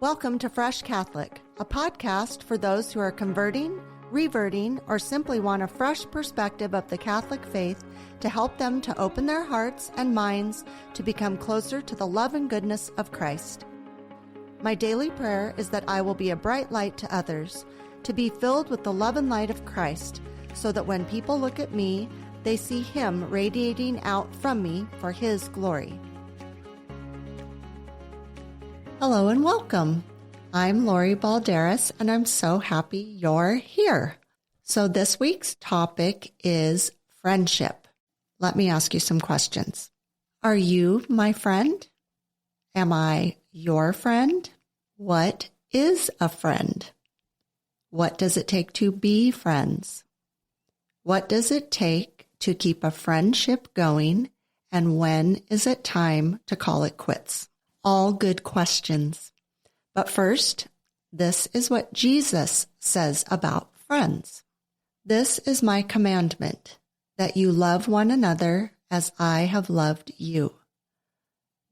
Welcome to Fresh Catholic, a podcast for those who are converting, reverting, or simply want a fresh perspective of the Catholic faith to help them to open their hearts and minds to become closer to the love and goodness of Christ. My daily prayer is that I will be a bright light to others, to be filled with the love and light of Christ, so that when people look at me, they see Him radiating out from me for His glory. Hello and welcome. I'm Lori Balderas, and I'm so happy you're here. So this week's topic is friendship. Let me ask you some questions. Are you my friend? Am I your friend? What is a friend? What does it take to be friends? What does it take to keep a friendship going? And when is it time to call it quits? All good questions. But first, this is what Jesus says about friends. This is my commandment, that you love one another as I have loved you.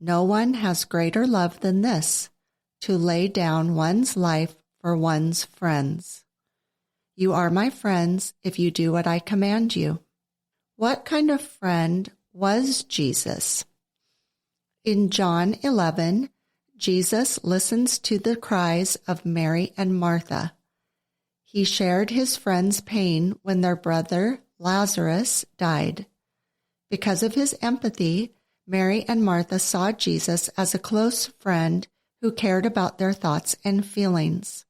No one has greater love than this, to lay down one's life for one's friends. You are my friends if you do what I command you. What kind of friend was Jesus? In John 11, Jesus listens to the cries of Mary and Martha. He shared his friends' pain when their brother Lazarus died. Because of his empathy, Mary and Martha saw Jesus as a close friend who cared about their thoughts and feelings.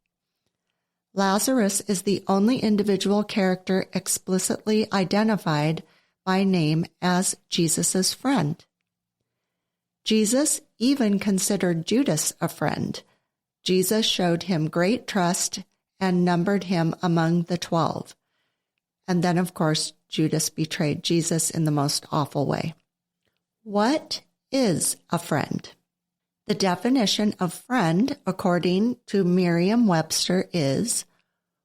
Lazarus is the only individual character explicitly identified by name as Jesus' friend. Jesus even considered Judas a friend. Jesus showed him great trust and numbered him among the 12. And then, of course, Judas betrayed Jesus in the most awful way. What is a friend? The definition of friend, according to Merriam-Webster, is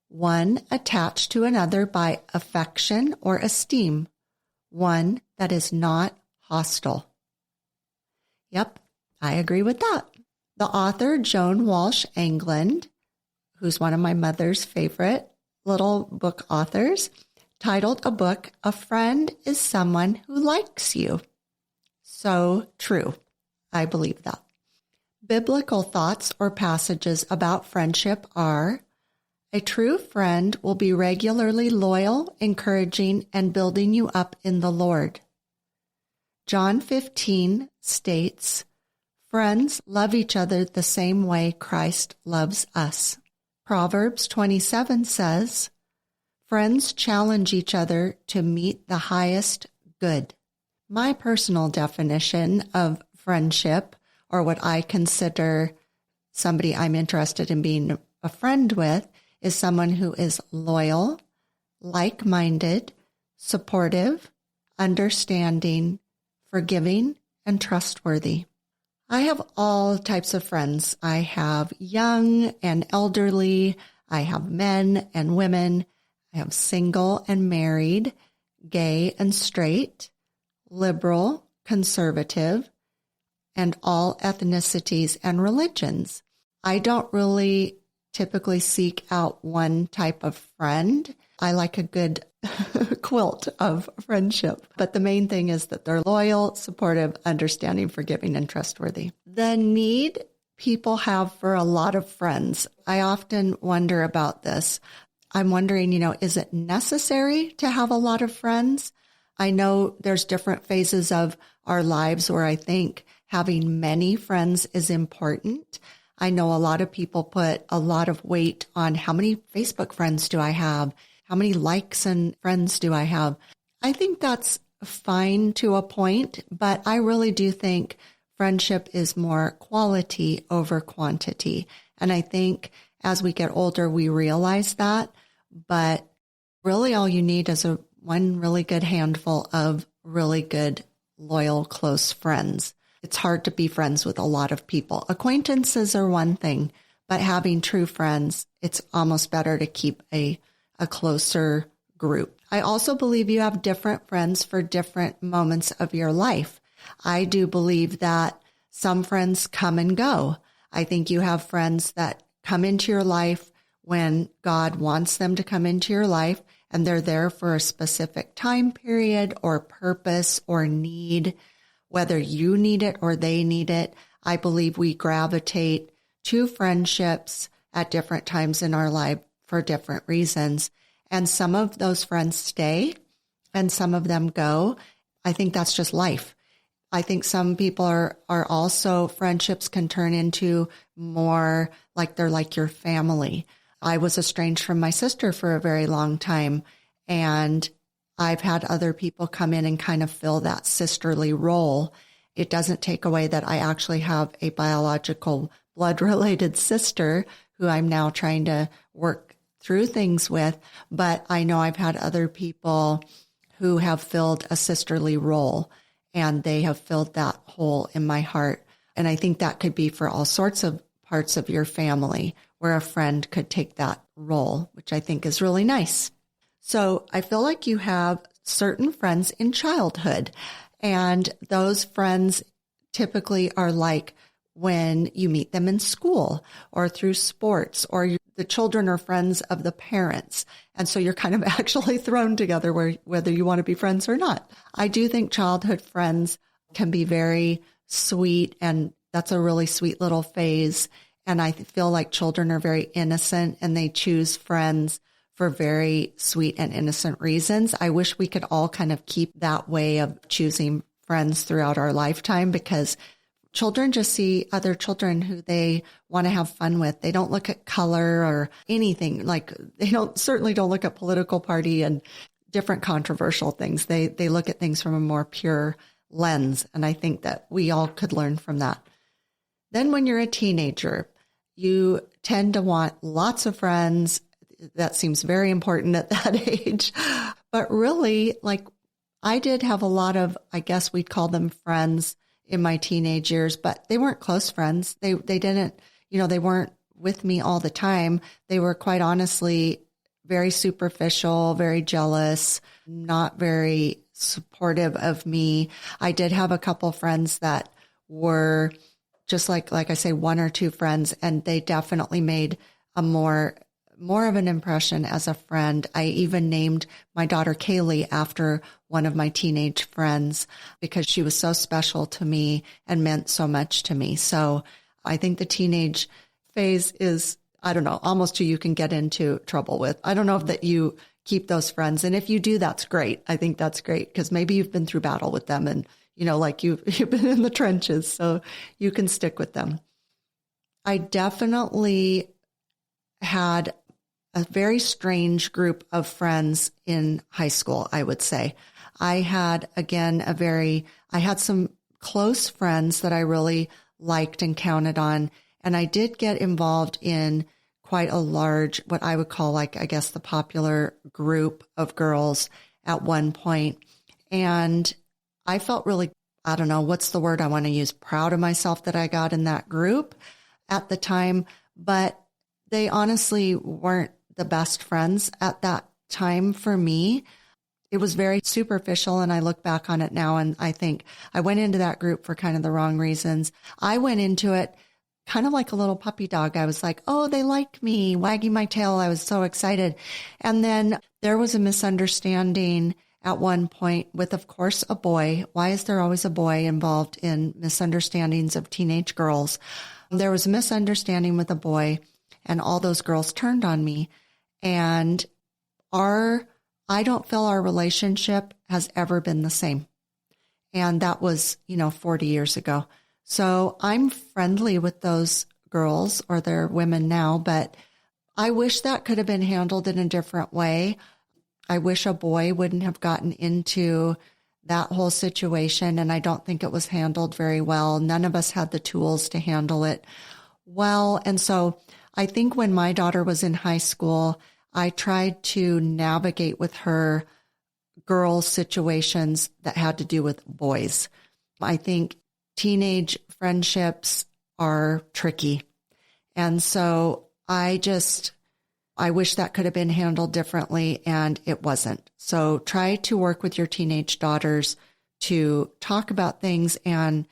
one attached to another by affection or esteem, one that is not hostile. Yep, I agree with that. The author Joan Walsh England, who's one of my mother's favorite little book authors, titled a book, "A Friend is Someone Who Likes You." So true. I believe that. Biblical thoughts or passages about friendship are: a true friend will be regularly loyal, encouraging, and building you up in the Lord. John 15 states, "Friends love each other the same way Christ loves us." Proverbs 27 says, "Friends challenge each other to meet the highest good." My personal definition of friendship, or what I consider somebody I'm interested in being a friend with, is someone who is loyal, like-minded, supportive, understanding, forgiving, and trustworthy. I have all types of friends. I have young and elderly. I have men and women. I have single and married, gay and straight, liberal, conservative, and all ethnicities and religions. I don't really typically seek out one type of friend. I like a good quilt of friendship. But the main thing is that they're loyal, supportive, understanding, forgiving, and trustworthy. The need people have for a lot of friends. I often wonder about this. I'm wondering, is it necessary to have a lot of friends? I know there's different phases of our lives where I think having many friends is important. I know a lot of people put a lot of weight on how many Facebook friends do I have? How many likes and friends do I have? I think that's fine to a point, but I really do think friendship is more quality over quantity. And I think as we get older, we realize that. But really all you need is one really good handful of really good, loyal, close friends. It's hard to be friends with a lot of people. Acquaintances are one thing, but having true friends, it's almost better to keep a closer group. I also believe you have different friends for different moments of your life. I do believe that some friends come and go. I think you have friends that come into your life when God wants them to come into your life, and they're there for a specific time period or purpose or need, whether you need it or they need it. I believe we gravitate to friendships at different times in our life for different reasons. And some of those friends stay and some of them go. I think that's just life. I think some people are also, friendships can turn into more like they're like your family. I was estranged from my sister for a very long time, and I've had other people come in and kind of fill that sisterly role. It doesn't take away that I actually have a biological blood-related sister who I'm now trying to work through things with, but I know I've had other people who have filled a sisterly role, and they have filled that hole in my heart. And I think that could be for all sorts of parts of your family where a friend could take that role, which I think is really nice. So I feel like you have certain friends in childhood, and those friends typically are like when you meet them in school or through sports, or the children are friends of the parents. And so you're kind of actually thrown together whether you want to be friends or not. I do think childhood friends can be very sweet, and that's a really sweet little phase. And I feel like children are very innocent and they choose friends for very sweet and innocent reasons. I wish we could all kind of keep that way of choosing friends throughout our lifetime, because children just see other children who they want to have fun with. They don't look at color or anything. Like, they certainly don't look at political party and different controversial things. They look at things from a more pure lens. And I think that we all could learn from that. Then when you're a teenager, you tend to want lots of friends. That seems very important at that age. But really, like, I did have a lot of, I guess we'd call them friends in my teenage years, but they weren't close friends. They didn't, they weren't with me all the time. They were, quite honestly, very superficial, very jealous, not very supportive of me. I did have a couple friends that were just like I say, one or two friends, and they definitely made a more of an impression as a friend. I even named my daughter Kaylee after one of my teenage friends because she was so special to me and meant so much to me. So I think the teenage phase is, I don't know, almost who you can get into trouble with. I don't know if that you keep those friends. And if you do, that's great. I think that's great because maybe you've been through battle with them and, like you've been in the trenches, so you can stick with them. I definitely had a very strange group of friends in high school, I would say. I had, again, I had some close friends that I really liked and counted on. And I did get involved in quite a large, what I would call I guess the popular group of girls at one point. And I felt really, I don't know, what's the word I want to use? Proud of myself that I got in that group at the time. But they honestly weren't the best friends at that time for me. It was very superficial, and I look back on it now and I think I went into that group for kind of the wrong reasons. I went into it kind of like a little puppy dog. I was like, oh, they like me, wagging my tail. I was so excited. And then there was a misunderstanding at one point with, of course, a boy. Why is there always a boy involved in misunderstandings of teenage girls? There was a misunderstanding with a boy, and all those girls turned on me. And I don't feel our relationship has ever been the same. And that was, 40 years ago. So I'm friendly with those girls, or they're women now, but I wish that could have been handled in a different way. I wish a boy wouldn't have gotten into that whole situation, and I don't think it was handled very well. None of us had the tools to handle it well. And so I think when my daughter was in high school, I tried to navigate with her girls' situations that had to do with boys. I think teenage friendships are tricky. And so I wish that could have been handled differently, and it wasn't. So try to work with your teenage daughters to talk about things and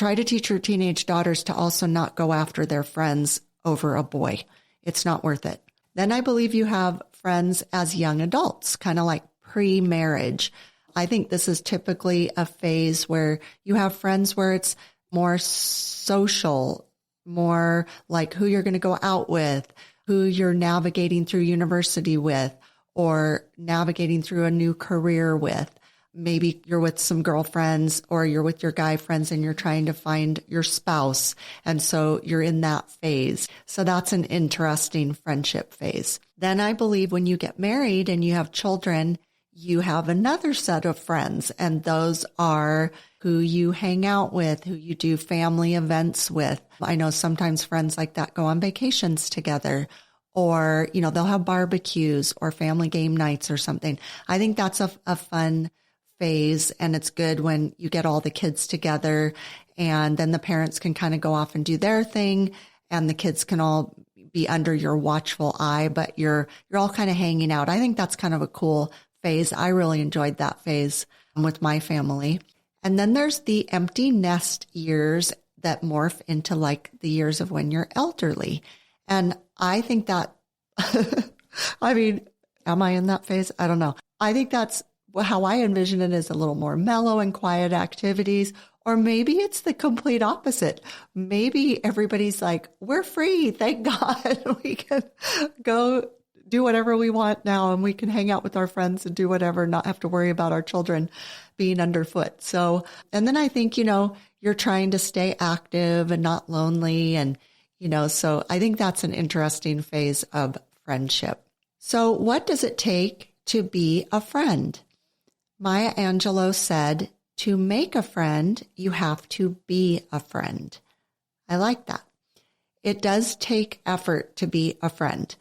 try to teach your teenage daughters to also not go after their friends over a boy. It's not worth it. Then I believe you have friends as young adults, kind of like pre-marriage. I think this is typically a phase where you have friends where it's more social, more like who you're going to go out with, who you're navigating through university with, or navigating through a new career with. Maybe you're with some girlfriends or you're with your guy friends and you're trying to find your spouse. And so you're in that phase. So that's an interesting friendship phase. Then I believe when you get married and you have children, you have another set of friends, and those are who you hang out with, who you do family events with. I know sometimes friends like that go on vacations together, or, they'll have barbecues or family game nights or something. I think that's a fun phase, and it's good when you get all the kids together, and then the parents can kind of go off and do their thing, and the kids can all be under your watchful eye, but you're all kind of hanging out. I think that's kind of a cool phase. I really enjoyed that phase with my family. And then there's the empty nest years that morph into like the years of when you're elderly. And I think that, I mean, am I in that phase? I don't know. I think that's how I envision it, is a little more mellow and quiet activities. Or maybe it's the complete opposite. Maybe everybody's like, we're free. Thank God. We can go do whatever we want now, and we can hang out with our friends and do whatever, not have to worry about our children being underfoot. So, and then I think, you're trying to stay active and not lonely. And, so I think that's an interesting phase of friendship. So what does it take to be a friend? Maya Angelou said, to make a friend, you have to be a friend. I like that. It does take effort to be a friend.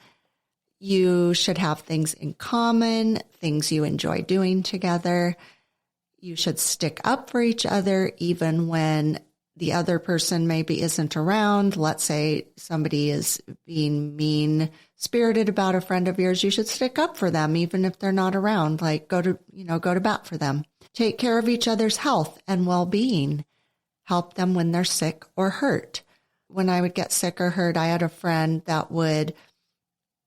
You should have things in common, things you enjoy doing together. You should stick up for each other even when the other person maybe isn't around. Let's say somebody is being mean-spirited about a friend of yours. You should stick up for them even if they're not around. Like go to bat for them. Take care of each other's health and well-being. Help them when they're sick or hurt. When I would get sick or hurt, I had a friend that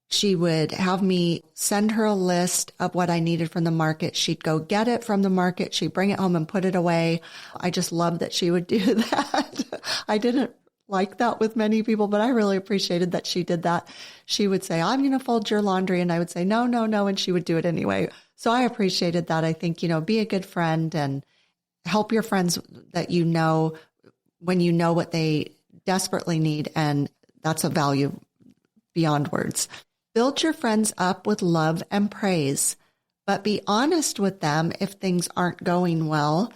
she would have me send her a list of what I needed from the market. She'd go get it from the market. She'd bring it home and put it away. I just loved that she would do that. I didn't like that with many people, but I really appreciated that she did that. She would say, I'm going to fold your laundry. And I would say, no. And she would do it anyway. So I appreciated that. I think, be a good friend and help your friends that when you know what they desperately need. And that's a value beyond words. Build your friends up with love and praise, but be honest with them if things aren't going well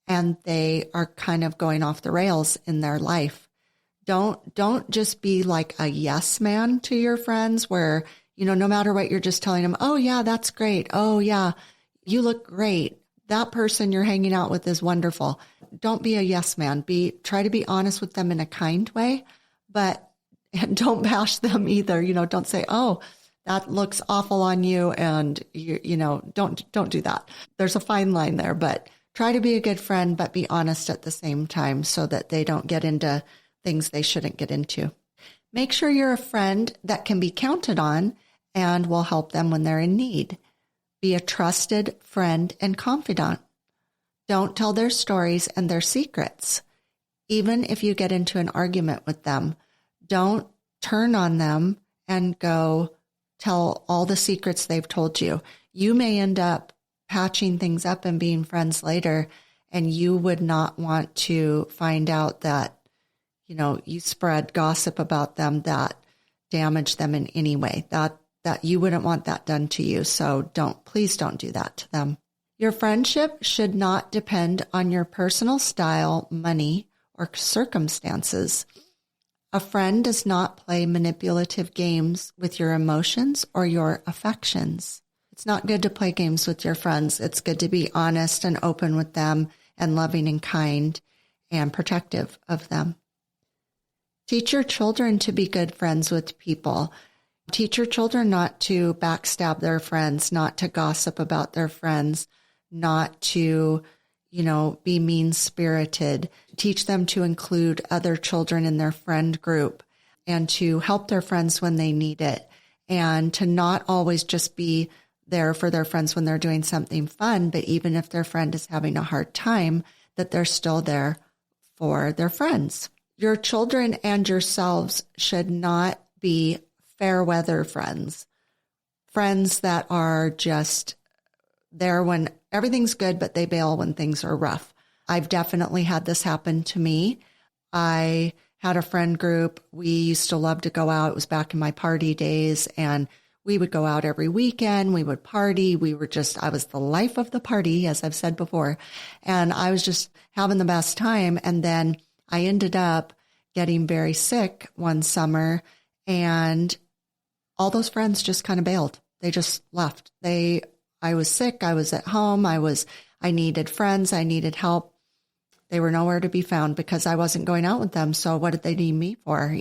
and they are kind of going off the rails in their life. Don't just be like a yes man to your friends where, no matter what, you're just telling them, oh yeah, that's great. Oh yeah, you look great. That person you're hanging out with is wonderful. Don't be a yes man. Try to be honest with them in a kind way, but and don't bash them either. Don't say, oh, that looks awful on you. And don't do that. There's a fine line there, but try to be a good friend, but be honest at the same time so that they don't get into things they shouldn't get into. Make sure you're a friend that can be counted on and will help them when they're in need. Be a trusted friend and confidant. Don't tell their stories and their secrets. Even if you get into an argument with them, don't turn on them and go tell all the secrets they've told you. You may end up patching things up and being friends later, and you would not want to find out that, you spread gossip about them that damaged them in any way. That you wouldn't want that done to you. So please don't do that to them. Your friendship should not depend on your personal style, money, or circumstances. A friend does not play manipulative games with your emotions or your affections. It's not good to play games with your friends. It's good to be honest and open with them and loving and kind and protective of them. Teach your children to be good friends with people. Teach your children not to backstab their friends, not to gossip about their friends, not to, be mean-spirited. Teach them to include other children in their friend group and to help their friends when they need it, and to not always just be there for their friends when they're doing something fun, but even if their friend is having a hard time, that they're still there for their friends. Your children and yourselves should not be fair weather friends that are just there when everything's good, but they bail when things are rough. I've definitely had this happen to me. I had a friend group. We used to love to go out. It was back in my party days, and we would go out every weekend. We would party. I was the life of the party, as I've said before. And I was just having the best time. And then I ended up getting very sick one summer, and all those friends just kind of bailed. They just left. I was sick. I was at home. I needed friends. I needed help. They were nowhere to be found because I wasn't going out with them. So what did they need me for?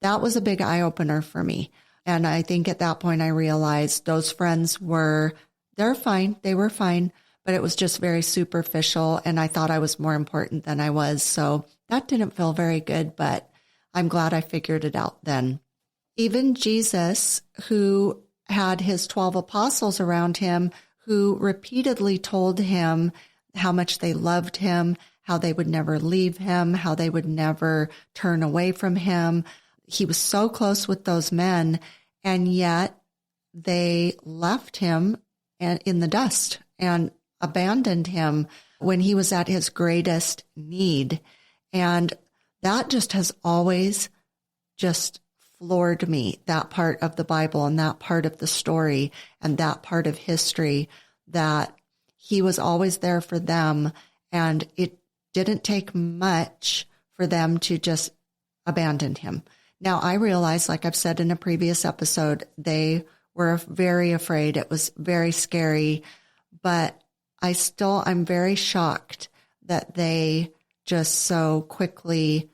That was a big eye opener for me. And I think at that point I realized those friends they're fine. They were fine, but it was just very superficial. And I thought I was more important than I was. So that didn't feel very good, but I'm glad I figured it out then. Even Jesus, who had his 12 apostles around him, who repeatedly told him how much they loved him, how they would never leave him, how they would never turn away from him. He was so close with those men, and yet they left him in the dust and abandoned him when he was at his greatest need. And that just has always just floored me, that part of the Bible and that part of the story and that part of history, that he was always there for them. And it didn't take much for them to just abandon him. Now, I realize, like I've said in a previous episode, they were very afraid. It was very scary, but I'm very shocked that they just so quickly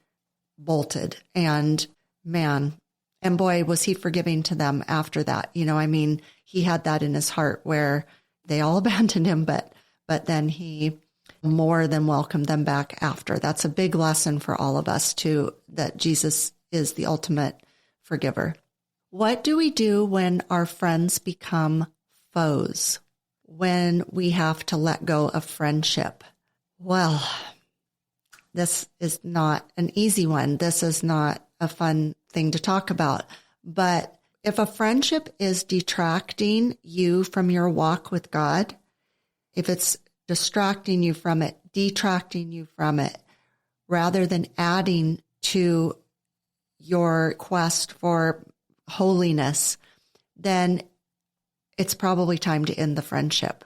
bolted. And man, and boy, was he forgiving to them after that. He had that in his heart where they all abandoned him, but then he more than welcomed them back after. That's a big lesson for all of us too, that Jesus is the ultimate forgiver. What do we do when our friends become foes? When we have to let go of friendship? Well, this is not an easy one. This is not a fun thing to talk about. But if a friendship is detracting you from your walk with God, if it's distracting you from it, detracting you from it, rather than adding to your quest for holiness, then it's probably time to end the friendship.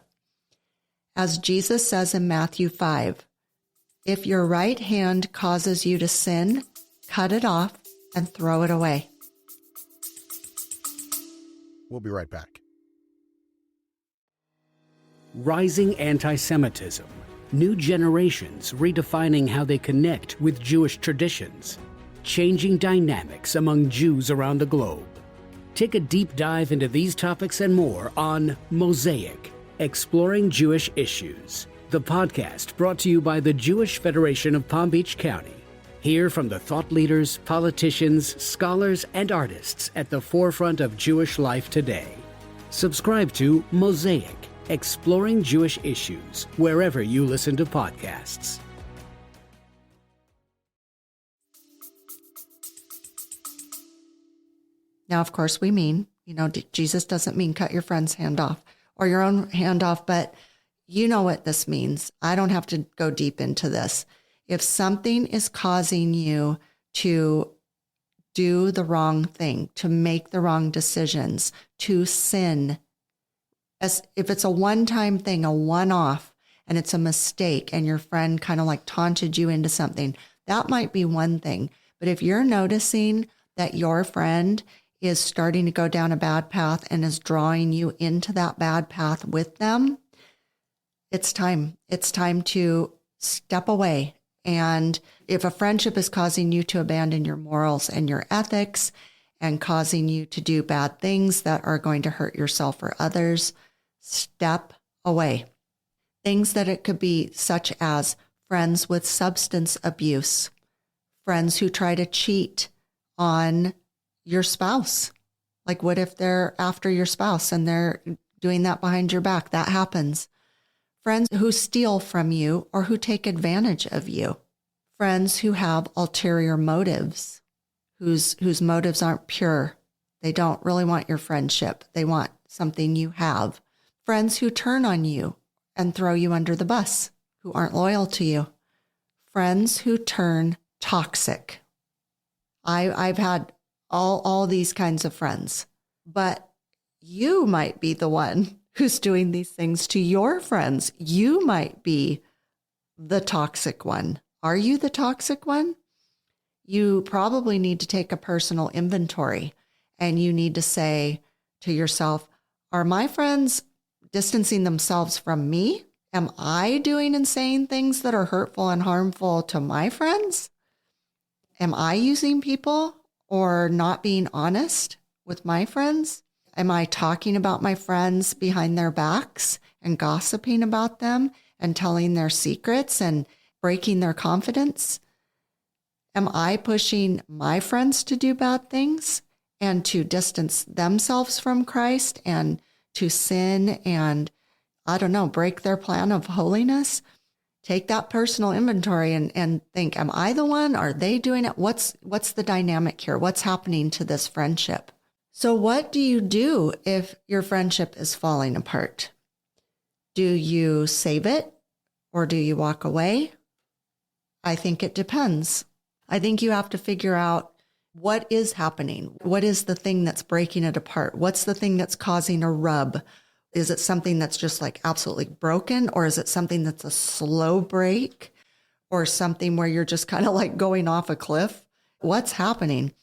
As Jesus says in Matthew 5, if your right hand causes you to sin, cut it off and throw it away. We'll be right back. Rising anti-Semitism. New generations redefining how they connect with Jewish traditions. Changing dynamics among Jews around the globe. Take a deep dive into these topics and more on Mosaic, Exploring Jewish Issues, the podcast brought to you by the Jewish Federation of Palm Beach County. Hear from the thought leaders, politicians, scholars, and artists at the forefront of Jewish life today. Subscribe to Mosaic, Exploring Jewish Issues, wherever you listen to podcasts. Now, of course, we mean, Jesus doesn't mean cut your friend's hand off or your own hand off, but you know what this means. I don't have to go deep into this. If something is causing you to do the wrong thing, to make the wrong decisions, to sin, as if it's a one-time thing, a one-off, and it's a mistake, and your friend kind of like taunted you into something, that might be one thing. But if you're noticing that your friend is starting to go down a bad path and is drawing you into that bad path with them, it's time. It's time to step away. And if a friendship is causing you to abandon your morals and your ethics and causing you to do bad things that are going to hurt yourself or others, step away. Things that it could be such as friends with substance abuse, friends who try to cheat on your spouse. Like, what if they're after your spouse and they're doing that behind your back? That happens. Friends who steal from you or who take advantage of you. Friends who have ulterior motives, whose motives aren't pure. They don't really want your friendship. They want something you have. Friends who turn on you and throw you under the bus, who aren't loyal to you. Friends who turn toxic. I've had all these kinds of friends, but you might be the one who's doing these things to your friends. You might be the toxic one. Are you the toxic one? You probably need to take a personal inventory, and you need to say to yourself, are my friends distancing themselves from me? Am I doing and saying things that are hurtful and harmful to my friends? Am I using people or not being honest with my friends? Am I talking about my friends behind their backs and gossiping about them and telling their secrets and breaking their confidence? Am I pushing my friends to do bad things and to distance themselves from Christ and to sin and, I don't know, break their plan of holiness? Take that personal inventory and think, am I the one? Are they doing it? What's the dynamic here? What's happening to this friendship? So what do you do if your friendship is falling apart? Do you save it or do you walk away? I think it depends. I think you have to figure out what is happening. What is the thing that's breaking it apart? What's the thing that's causing a rub? Is it something that's just like absolutely broken, or is it something that's a slow break, or something where you're just kind of like going off a cliff? What's happening?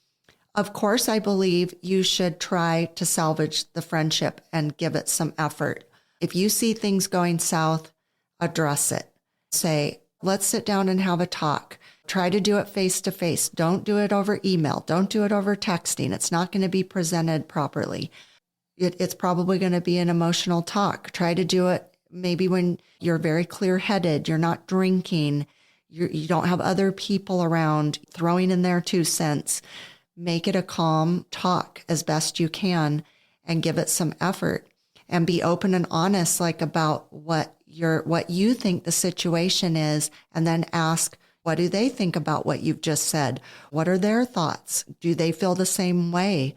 Of course, I believe you should try to salvage the friendship and give it some effort. If you see things going south, address it. Say, let's sit down and have a talk. Try to do it face to face. Don't do it over email. Don't do it over texting. It's not going to be presented properly. It's probably going to be an emotional talk. Try to do it maybe when you're very clear-headed, you're not drinking, you don't have other people around throwing in their 2 cents. Make it a calm talk as best you can and give it some effort and be open and honest, like about what you think the situation is, and then ask, what do they think about what you've just said? What are their thoughts? Do they feel the same way?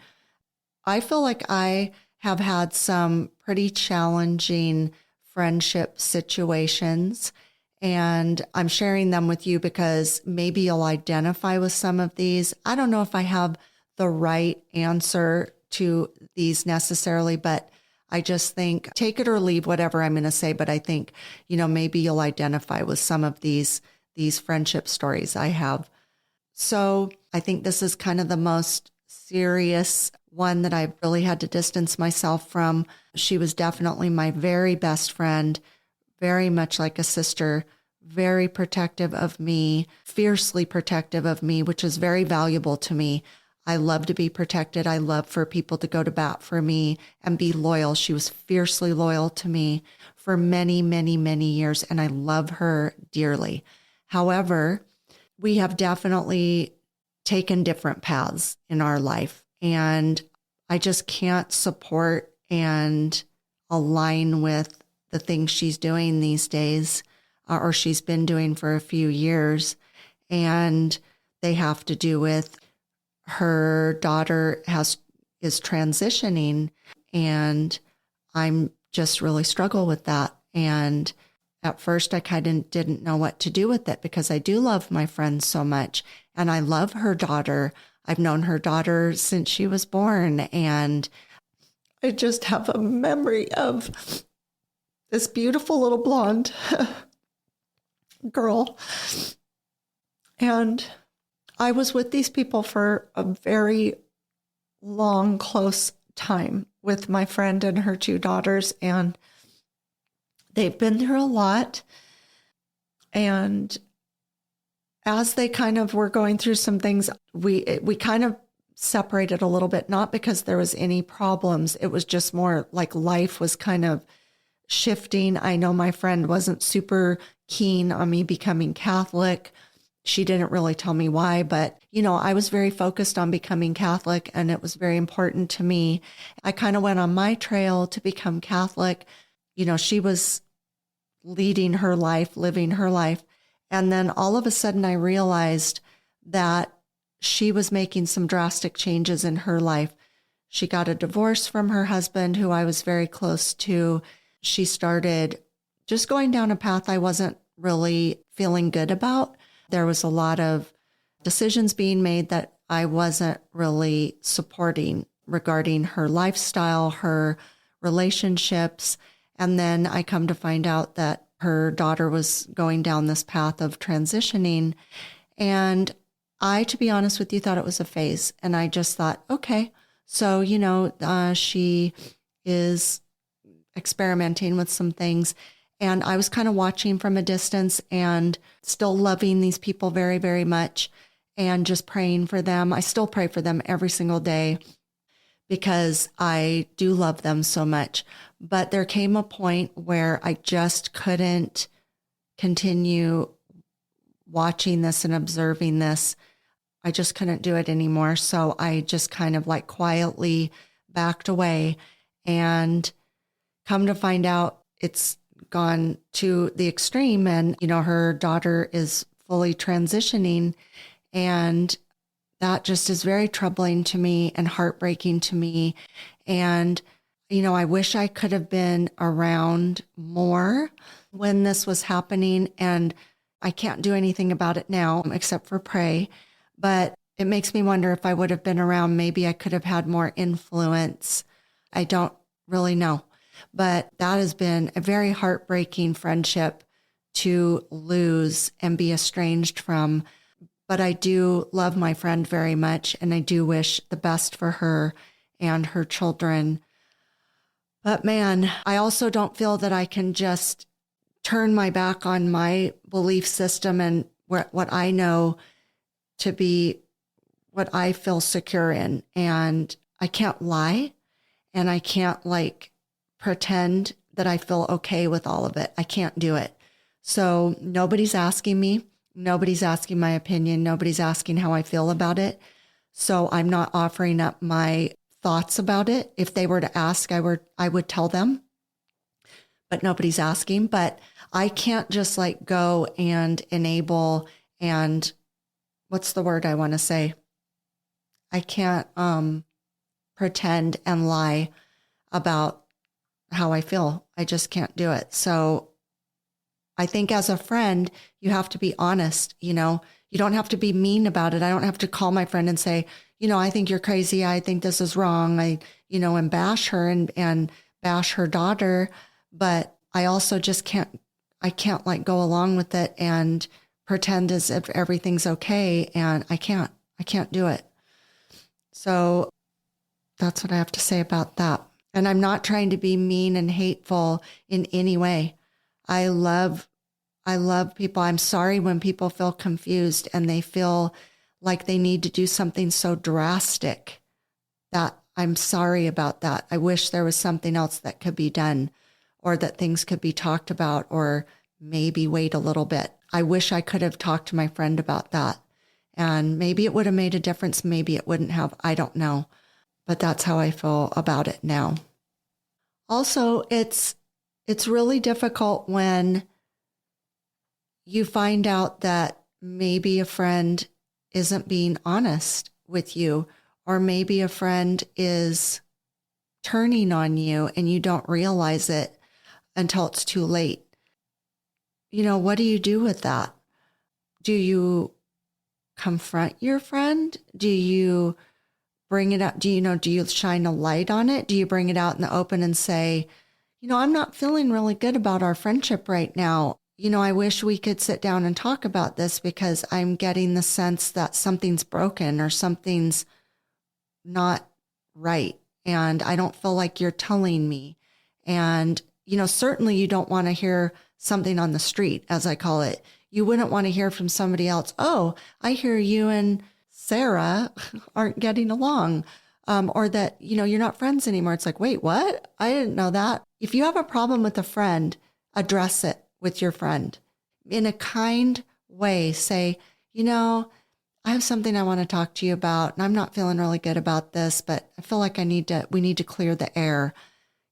I feel like I have had some pretty challenging friendship situations, and I'm sharing them with you because maybe you'll identify with some of these. I don't know if I have the right answer to these necessarily, but I just think take it or leave whatever I'm going to say. But I think, maybe you'll identify with some of these friendship stories I have. So I think this is kind of the most serious one that I really had to distance myself from. She was definitely my very best friend, very much like a sister, very protective of me, fiercely protective of me, which is very valuable to me. I love to be protected. I love for people to go to bat for me and be loyal. She was fiercely loyal to me for many, many, many years, and I love her dearly. However, we have definitely taken different paths in our life, and I just can't support and align with the things she's doing these days, or she's been doing for a few years. And they have to do with her daughter is transitioning, and I'm just really struggle with that. And at first I kind of didn't know what to do with it because I do love my friend so much, and I love her daughter. I've known her daughter since she was born, and I just have a memory of this beautiful little blonde girl. And I was with these people for a very long, close time with my friend and her 2 daughters, and they've been through a lot. And as they kind of were going through some things, we kind of separated a little bit, not because there was any problems. It was just more like life was kind of shifting. I know my friend wasn't super keen on me becoming Catholic. She didn't really tell me why, but, I was very focused on becoming Catholic and it was very important to me. I kind of went on my trail to become Catholic. She was leading her life, living her life. And then all of a sudden I realized that she was making some drastic changes in her life. She got a divorce from her husband, who I was very close to. She started just going down a path I wasn't really feeling good about. There was a lot of decisions being made that I wasn't really supporting regarding her lifestyle, her relationships. And then I come to find out that her daughter was going down this path of transitioning. And I, to be honest with you, thought it was a phase. And I just thought, okay, so, she is experimenting with some things. And I was kind of watching from a distance and still loving these people very, very much and just praying for them. I still pray for them every single day because I do love them so much. But there came a point where I just couldn't continue watching this and observing this. I just couldn't do it anymore. So I just kind of like quietly backed away, and come to find out it's gone to the extreme. And, her daughter is fully transitioning, and that just is very troubling to me and heartbreaking to me. And, I wish I could have been around more when this was happening, and I can't do anything about it now except for pray. But it makes me wonder if I would have been around, maybe I could have had more influence. I don't really know. But that has been a very heartbreaking friendship to lose and be estranged from. But I do love my friend very much, and I do wish the best for her and her children. But man, I also don't feel that I can just turn my back on my belief system and what I know to be what I feel secure in. And I can't lie, and I can't pretend that I feel okay with all of it. I can't do it. So nobody's asking me. Nobody's asking my opinion. Nobody's asking how I feel about it. So I'm not offering up my thoughts about it. If they were to ask, I would tell them, but nobody's asking. But I can't just go and enable and what's the word I want to say? I can't pretend and lie about how I feel. I just can't do it. So I think as a friend, you have to be honest. You don't have to be mean about it. I don't have to call my friend and say, I think you're crazy. I think this is wrong. And bash her and bash her daughter. But I also just can't go along with it and pretend as if everything's okay. And I can't do it. So that's what I have to say about that. And I'm not trying to be mean and hateful in any way. I love people. I'm sorry when people feel confused and they feel like they need to do something so drastic. That I'm sorry about that. I wish there was something else that could be done, or that things could be talked about, or maybe wait a little bit. I wish I could have talked to my friend about that. And maybe it would have made a difference. Maybe it wouldn't have. I don't know. But that's how I feel about it now. Also, it's really difficult when you find out that maybe a friend isn't being honest with you, or maybe a friend is turning on you and you don't realize it until it's too late. What do you do with that? Do you confront your friend? Do you bring it up? Do you shine a light on it? Do you bring it out in the open and say, I'm not feeling really good about our friendship right now. I wish we could sit down and talk about this because I'm getting the sense that something's broken or something's not right. And I don't feel like you're telling me. And, certainly you don't want to hear something on the street, as I call it. You wouldn't want to hear from somebody else, oh, I hear you and Sarah aren't getting along. or that, you're not friends anymore. It's like, wait, what? I didn't know that. If you have a problem with a friend, address it with your friend in a kind way. Say, I have something I want to talk to you about, and I'm not feeling really good about this, but I feel like we need to clear the air.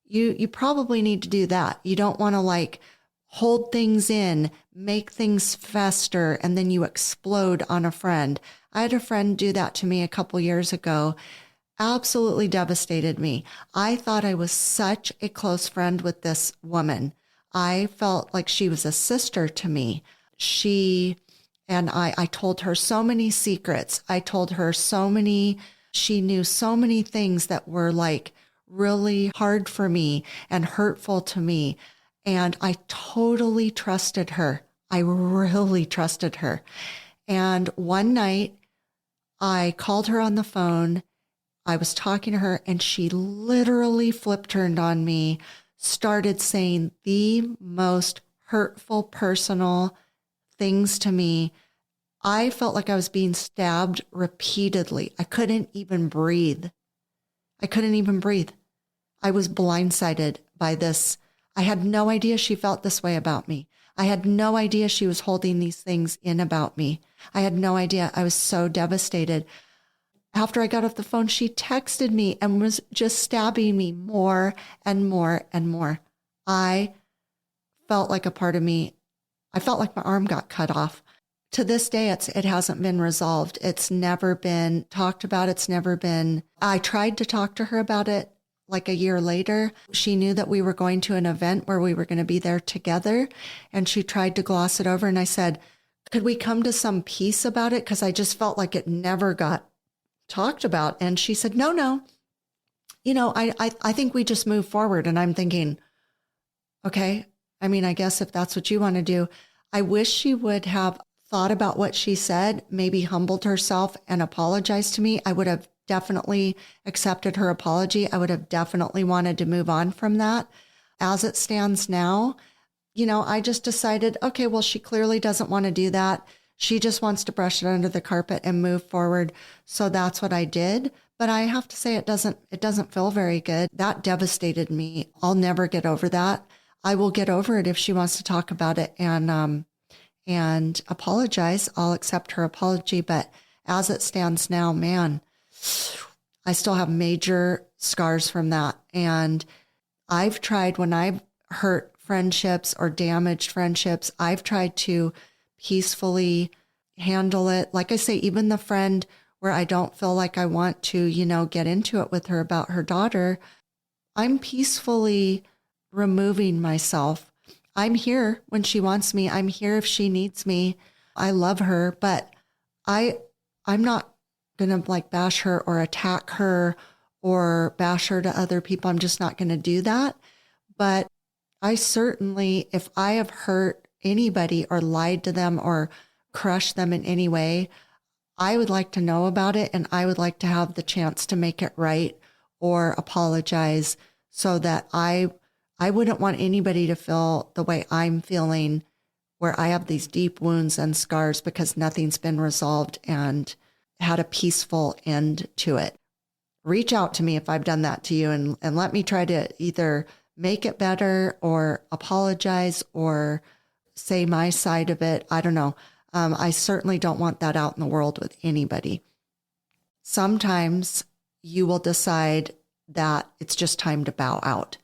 You probably need to do that. You don't want to hold things in, make things fester, and then you explode on a friend. I had a friend do that to me a couple years ago. Absolutely devastated me. I thought I was such a close friend with this woman. I felt like she was a sister to me. I told her so many secrets. I told her she knew so many things that were really hard for me and hurtful to me. And I totally trusted her. I really trusted her. And one night I called her on the phone. I was talking to her and she literally flip-turned on me, started saying the most hurtful, personal things to me. I felt like I was being stabbed repeatedly. I couldn't even breathe. I was blindsided by this. I had no idea she felt this way about me. I had no idea she was holding these things in about me. I had no idea. I was so devastated. After I got off the phone, she texted me and was just stabbing me more and more and more. I felt like a part of me, I felt like my arm got cut off. To this day, it hasn't been resolved. It's never been talked about. I tried to talk to her about it a year later. She knew that we were going to an event where we were going to be there together, and she tried to gloss it over. And I said, could we come to some peace about it? Because I just felt like it never got talked about. And she said, no. I think we just move forward. And I'm thinking, okay, I guess if that's what you want to do. I wish she would have thought about what she said, maybe humbled herself and apologized to me. I would have definitely accepted her apology. I would have definitely wanted to move on from that. As it stands now, I just decided, okay, well, she clearly doesn't want to do that. She just wants to brush it under the carpet and move forward. So that's what I did. But I have to say it doesn't feel very good. That devastated me. I'll never get over that. I will get over it if she wants to talk about it and apologize. I'll accept her apology. But as it stands now, man, I still have major scars from that. And I've tried, when I've hurt friendships or damaged friendships, I've tried to peacefully handle it. Like I say, even the friend where I don't feel like I want to, get into it with her about her daughter, I'm peacefully removing myself. I'm here when she wants me. I'm here if she needs me. I love her, but I'm not going to bash her or attack her or bash her to other people. I'm just not going to do that. But I certainly, if I have hurt anybody or lied to them or crushed them in any way, I would like to know about it, and I would like to have the chance to make it right or apologize, so that I wouldn't want anybody to feel the way I'm feeling, where I have these deep wounds and scars because nothing's been resolved and had a peaceful end to it. Reach out to me if I've done that to you, and let me try to either make it better or apologize or say my side of it. I don't know. I certainly don't want that out in the world with anybody. Sometimes you will decide that it's just time to bow out,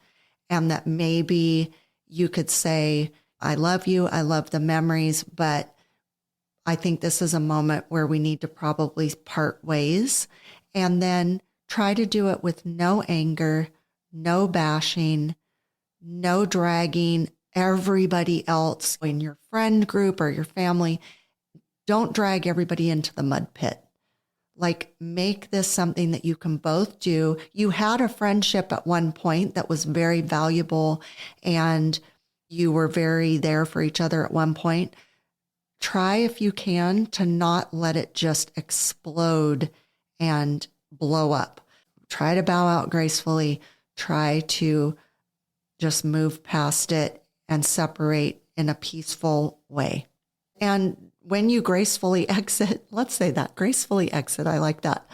and that maybe you could say, I love you, I love the memories, but I think this is a moment where we need to probably part ways, and then try to do it with no anger, no bashing, no dragging everybody else in your friend group or your family. Don't drag everybody into the mud pit. Make this something that you can both do. You had a friendship at one point that was very valuable, and you were very there for each other at one point. Try, if you can, to not let it just explode and blow up. Try to bow out gracefully. Try to just move past it and separate in a peaceful way. And when you gracefully exit, let's say that, gracefully exit, I like that.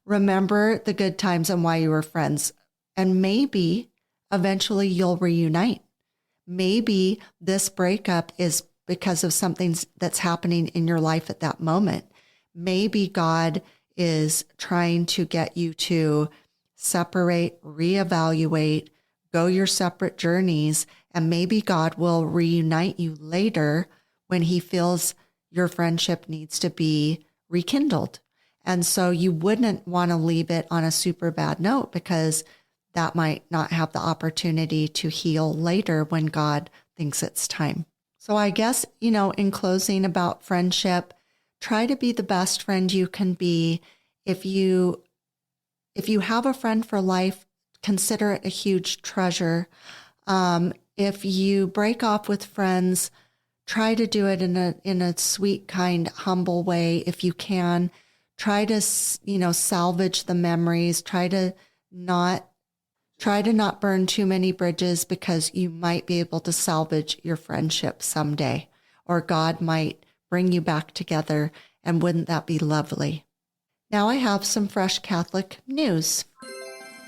Remember the good times and why you were friends. And maybe eventually you'll reunite. Maybe this breakup is because of something that's happening in your life at that moment. Maybe God is trying to get you to separate, reevaluate, go your separate journeys, and maybe God will reunite you later when he feels your friendship needs to be rekindled. And so you wouldn't want to leave it on a super bad note, because that might not have the opportunity to heal later when God thinks it's time. So I guess, in closing about friendship, try to be the best friend you can be. If you have a friend for life, consider it a huge treasure. If you break off with friends, try to do it in a sweet, kind, humble way. If you can, try to, salvage the memories. Try to not burn too many bridges, because you might be able to salvage your friendship someday, or God might bring you back together. And wouldn't that be lovely? Now I have some fresh Catholic news.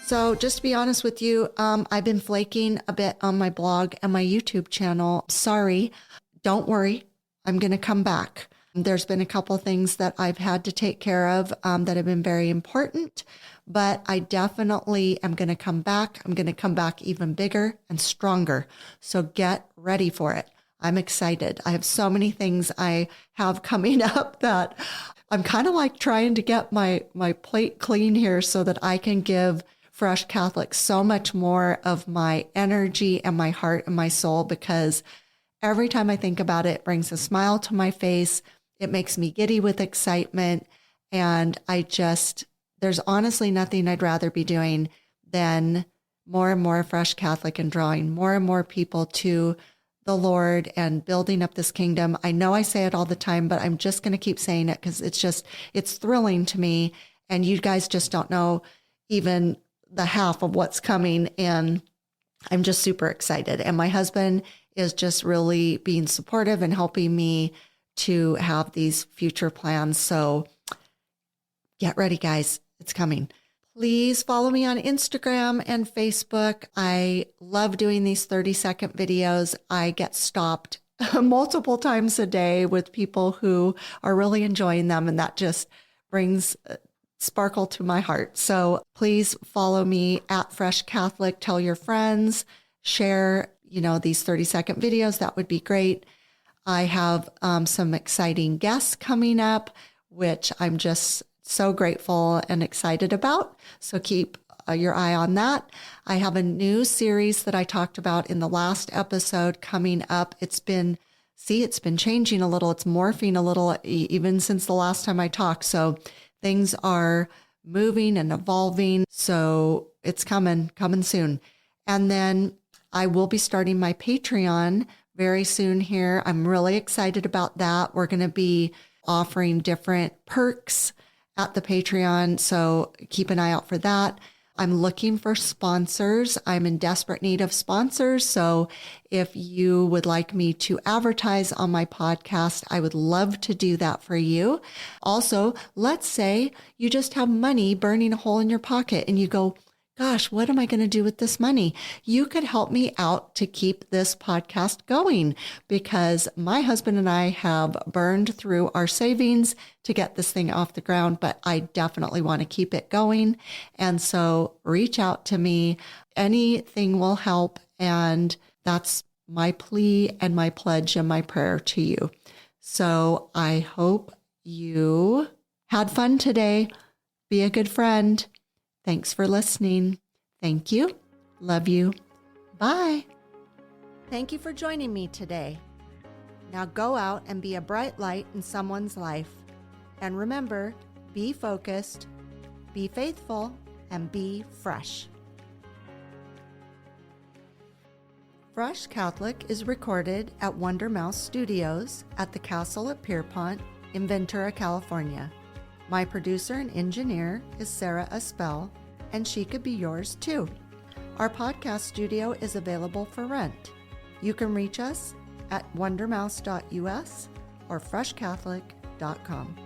So just to be honest with you, I've been flaking a bit on my blog and my YouTube channel. Sorry, don't worry. I'm going to come back. There's been a couple of things that I've had to take care of that have been very important, but I definitely am going to come back. I'm going to come back even bigger and stronger. So get ready for it. I'm excited. I have so many things I have coming up that I'm kind of like trying to get my plate clean here so that I can give Fresh Catholic so much more of my energy and my heart and my soul, because every time I think about it, it brings a smile to my face. It makes me giddy with excitement. And there's honestly nothing I'd rather be doing than more and more Fresh Catholic and drawing more and more people to the Lord and building up this kingdom. I know I say it all the time, but I'm just going to keep saying it because it's thrilling to me. And you guys just don't know even the half of what's coming. And I'm just super excited. And my husband is just really being supportive and helping me to have these future plans. So get ready, guys. It's coming. Please follow me on Instagram and Facebook. I love doing these 30-second videos. I get stopped multiple times a day with people who are really enjoying them, and that just brings sparkle to my heart. So please follow me at Fresh Catholic. Tell your friends, share, these 30-second videos. That would be great. I have some exciting guests coming up, which I'm just so grateful and excited about. So keep your eye on that. I have a new series that I talked about in the last episode coming up. It's been changing a little. It's morphing a little even since the last time I talked. So things are moving and evolving. So it's coming soon. And then I will be starting my Patreon very soon here. I'm really excited about that. We're going to be offering different perks at the Patreon, so keep an eye out for that. I'm looking for sponsors. I'm in desperate need of sponsors. So if you would like me to advertise on my podcast, I would love to do that for you. Also, let's say you just have money burning a hole in your pocket and you go, gosh, what am I going to do with this money? You could help me out to keep this podcast going, because my husband and I have burned through our savings to get this thing off the ground, but I definitely want to keep it going. And so reach out to me. Anything will help. And that's my plea and my pledge and my prayer to you. So I hope you had fun today. Be a good friend. Thanks for listening. Thank you. Love you. Bye. Thank you for joining me today. Now go out and be a bright light in someone's life. And remember, be focused, be faithful, and be fresh. Fresh Catholic is recorded at Wonder Mouse Studios at the Castle at Pierpont in Ventura, California. My producer and engineer is Sarah Espel, and she could be yours too. Our podcast studio is available for rent. You can reach us at wondermouse.us or freshcatholic.com.